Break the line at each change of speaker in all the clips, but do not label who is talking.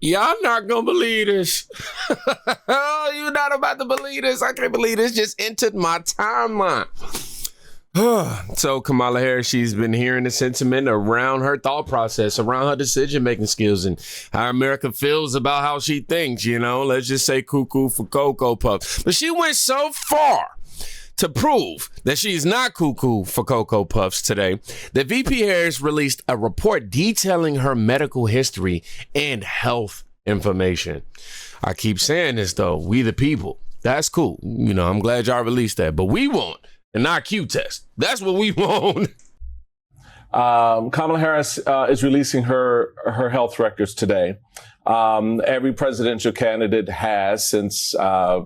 Y'all not gonna believe this. Oh, you're not about to believe this. I can't believe this just entered my timeline. So Kamala Harris, she's been hearing the sentiment around her thought process, around her decision-making skills, and how America feels about how she thinks, let's just say cuckoo for Cocoa Puffs. But she went so far to prove that she's not cuckoo for Cocoa Puffs today, that VP Harris released a report detailing her medical history and health information. I keep saying this, though. We the people. That's cool. I'm glad y'all released that. But we want an IQ test. That's what we want.
Kamala Harris is releasing her health records today. Every presidential candidate has since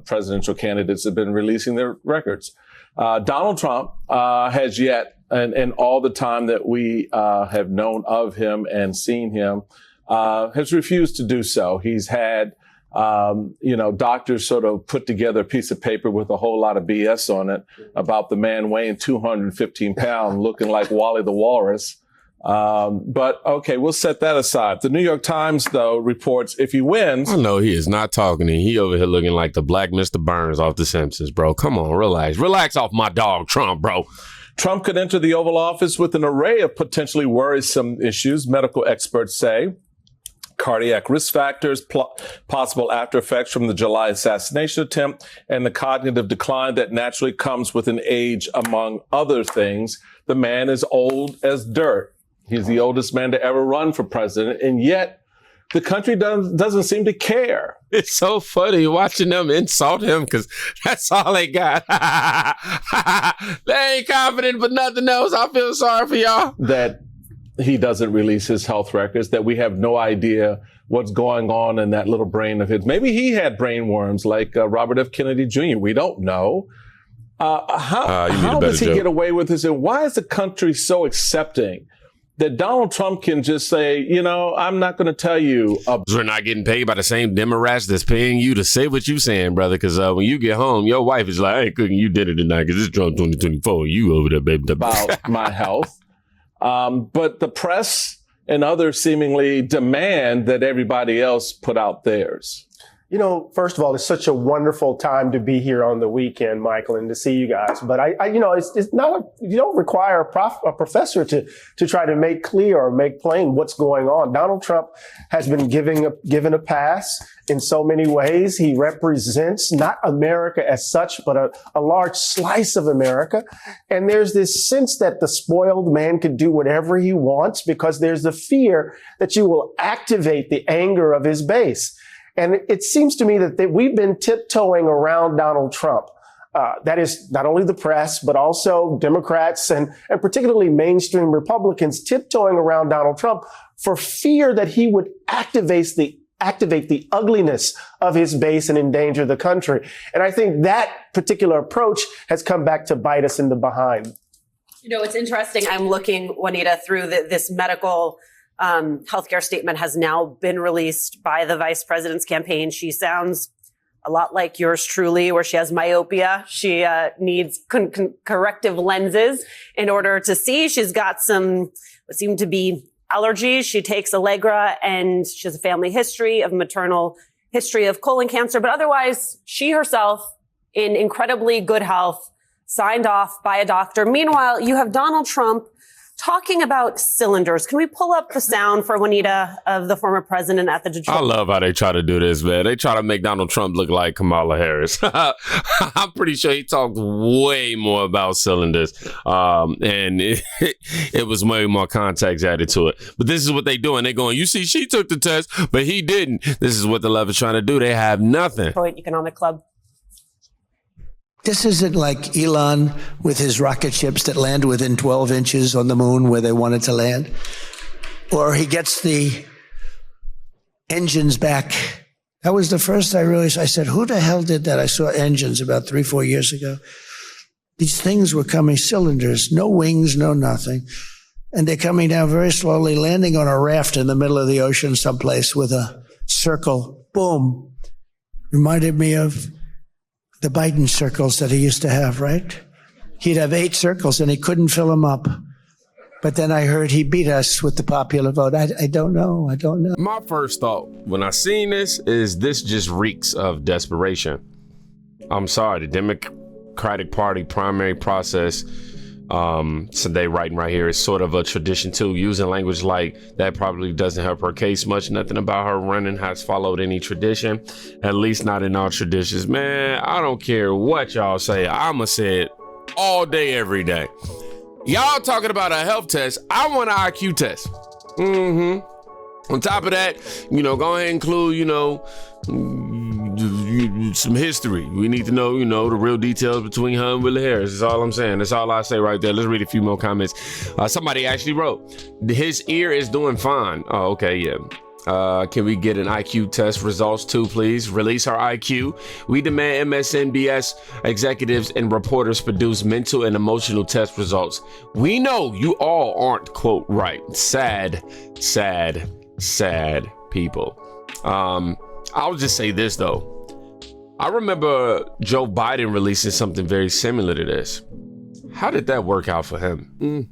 presidential candidates have been releasing their records. Donald Trump has yet, and all the time that we have known of him and seen him, has refused to do so. He's had, doctors sort of put together a piece of paper with a whole lot of BS on it about the man weighing 215 pounds, looking like Wally the Walrus. But okay, we'll set that aside. The New York Times, though, reports if he wins.
I know he is not talking to you. He over here looking like the black Mr. Burns off The Simpsons, bro. Come on, relax. Relax off my dog, Trump, bro.
Trump could enter the Oval Office with an array of potentially worrisome issues, medical experts say. Cardiac risk factors, possible after effects from the July assassination attempt, and the cognitive decline that naturally comes with an age, among other things. The man is old as dirt. He's the oldest man to ever run for president, and yet the country doesn't seem to care.
It's so funny watching them insult him because that's all they got. They ain't confident but nothing else. I feel sorry for y'all.
That he doesn't release his health records, that we have no idea what's going on in that little brain of his. Maybe he had brain worms like Robert F. Kennedy Jr. We don't know. How does he get away with this? And why is the country so accepting that Donald Trump can just say, I'm not going to tell you.
We're not getting paid by the same Democrats that's paying you to say what you saying, brother. Because when you get home, your wife is like, I ain't cooking you dinner tonight because it's Trump 2024. You over there, baby.
About my health. But the press and others seemingly demand that everybody else put out theirs.
First of all, it's such a wonderful time to be here on the weekend, Michael, and to see you guys. But it's not, you don't require a professor to try to make clear or make plain what's going on. Donald Trump has been given a pass in so many ways. He represents not America as such, but a large slice of America. And there's this sense that the spoiled man can do whatever he wants because there's the fear that you will activate the anger of his base. And it seems to me that we've been tiptoeing around Donald Trump. That is not only the press, but also Democrats and particularly mainstream Republicans tiptoeing around Donald Trump for fear that he would activate the ugliness of his base and endanger the country. And I think that particular approach has come back to bite us in the behind.
It's interesting. I'm looking, Juanita, through this medical healthcare statement has now been released by the vice president's campaign. She sounds a lot like yours truly, where she has myopia. She needs corrective lenses in order to see. She's got some what seem to be allergies. She takes Allegra, and she has a family history of maternal history of colon cancer. But otherwise, she herself in incredibly good health, signed off by a doctor. Meanwhile, you have Donald Trump talking about cylinders. Can we pull up the sound for Juanita of the former president at the Detroit?
I love how they try to do this, man. They try to make Donald Trump look like Kamala Harris. I'm pretty sure he talked way more about cylinders. And it was way more context added to it. But this is what they doing. They're going, you see, she took the test, but he didn't. This is what the left is trying to do. They have nothing.
Detroit Economic Club.
This isn't like Elon with his rocket ships that land within 12 inches on the moon where they wanted to land. Or he gets the engines back. That was the first I realized. I said, who the hell did that? I saw engines about 3-4 years ago. These things were coming, cylinders, no wings, no nothing. And they're coming down very slowly, landing on a raft in the middle of the ocean someplace with a circle. Boom. Reminded me of the Biden circles that he used to have, right? He'd have 8 circles and he couldn't fill them up. But then I heard he beat us with the popular vote. I don't know. I don't know.
My first thought when I seen this is this just reeks of desperation. I'm sorry, the Democratic Party primary process, so they writing right here, is sort of a tradition too, using language like that probably doesn't help her case much. Nothing about her running has followed any tradition, at least not in our traditions. Man, I don't care what y'all say. I'ma say it all day, every day. Y'all talking about a health test. I want an IQ test. On top of that, go ahead and include, some history. We need to know, the real details between her and Willie Harris. That's all I'm saying. That's all I say right there. Let's read a few more comments. Somebody actually wrote, his ear is doing fine. Oh, okay, yeah. Can we get an IQ test results too, please? Release her IQ. We demand MSNBS executives and reporters produce mental and emotional test results. We know you all aren't, quote, right. Sad people. I'll just say this, though. I remember Joe Biden releasing something very similar to this. How did that work out for him?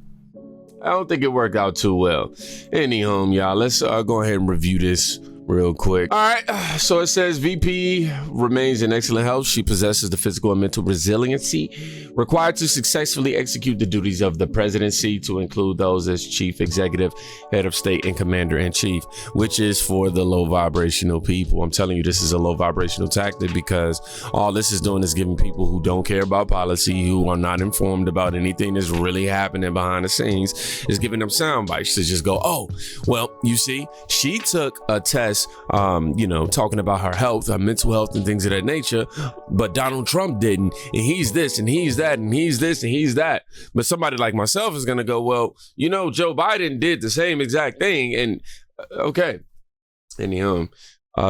I don't think it worked out too well. Anyhow, y'all, let's go ahead and review this real quick. All right, so it says VP remains in excellent health. She possesses the physical and mental resiliency required to successfully execute the duties of the presidency, to include those as chief executive, head of state, and commander-in-chief, which is for the low vibrational people. I'm telling you, this is a low vibrational tactic, because all this is doing is giving people who don't care about policy, who are not informed about anything that's really happening behind the scenes, is giving them sound bites to just go, oh, well, you see, she took a test, talking about her health, her mental health and things of that nature, but Donald Trump didn't, and he's this and he's that and he's this and he's that. But somebody like myself is going to go, well, Joe Biden did the same exact thing, and okay. Anyhow,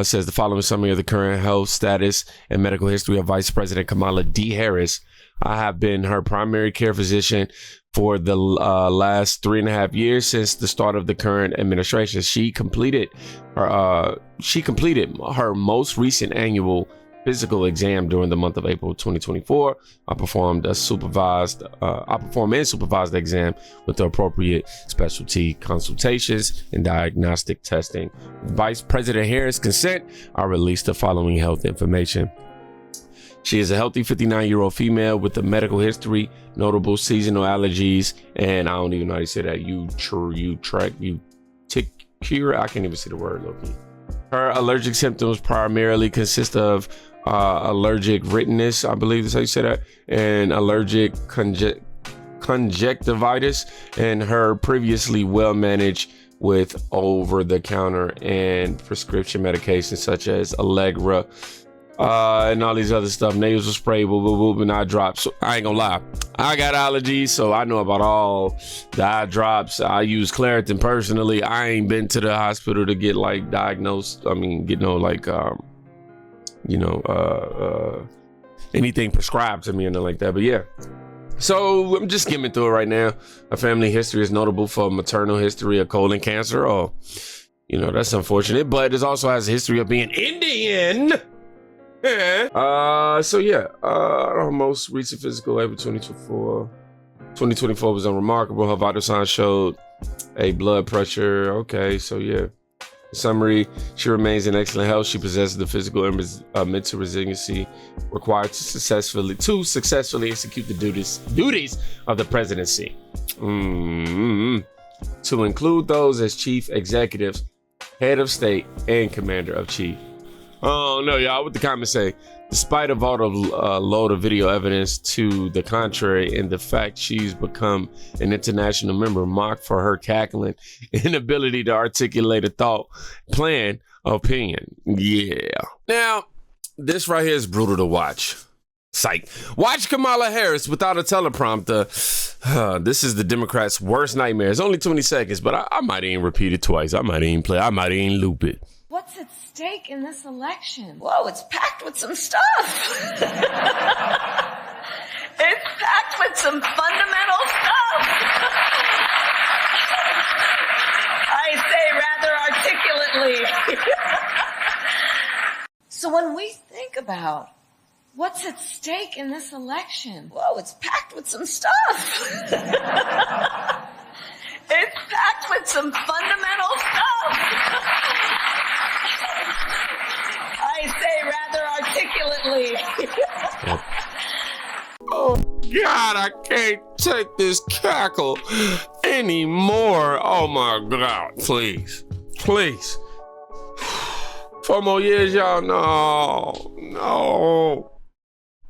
says the following summary of the current health status and medical history of Vice President Kamala D. Harris. I have been her primary care physician for the last 3.5 years since the start of the current administration. She completed her most recent annual physical exam during the month of April 2024. I performed and supervised the exam with the appropriate specialty consultations and diagnostic testing. Vice President Harris' consent, I released the following health information. She is a healthy 59-year-old female with a medical history, notable seasonal allergies, and I don't even know how to say that. I can't even say the word, Loki. Her allergic symptoms primarily consist of allergic rhinitis, I believe that's how you say that, and allergic conjunctivitis, and her previously well managed with over-the-counter and prescription medications such as Allegra, and all these other stuff, nasal spray, and eye drops. So I ain't gonna lie, I got allergies, so I know about all the eye drops. I use Claritin personally. I ain't been to the hospital to get diagnosed. Anything prescribed to me and nothing like that. But yeah, so I'm just skimming through it right now. Her family history is notable for maternal history of colon cancer. Oh, that's unfortunate, but it also has a history of being Indian. Her most recent physical, April 2024 was unremarkable. Her vital signs showed a blood pressure. Okay, so yeah. In summary, she remains in excellent health. She possesses the physical and mental resiliency required to successfully execute the duties of the presidency. To include those as chief executives, head of state, and commander of chief. Oh no, y'all, what the comments say? Despite a load of video evidence to the contrary, and the fact she's become an international member mocked for her cackling inability to articulate a thought, plan, opinion. Yeah. Now, this right here is brutal to watch. Psych. Watch Kamala Harris without a teleprompter. This is the Democrats' worst nightmare. It's only 20 seconds, but I might even repeat it twice. I might even loop it.
What's at stake in this election? Whoa, it's packed with some stuff. It's packed with some fundamental stuff. I say rather articulately. So when we think about what's at stake in this election, whoa, it's packed with some stuff. It's packed with some fundamental stuff. I say rather articulately.
Oh, God, I can't take this cackle anymore. Oh, my God. Please. Please. 4 more years, y'all. No.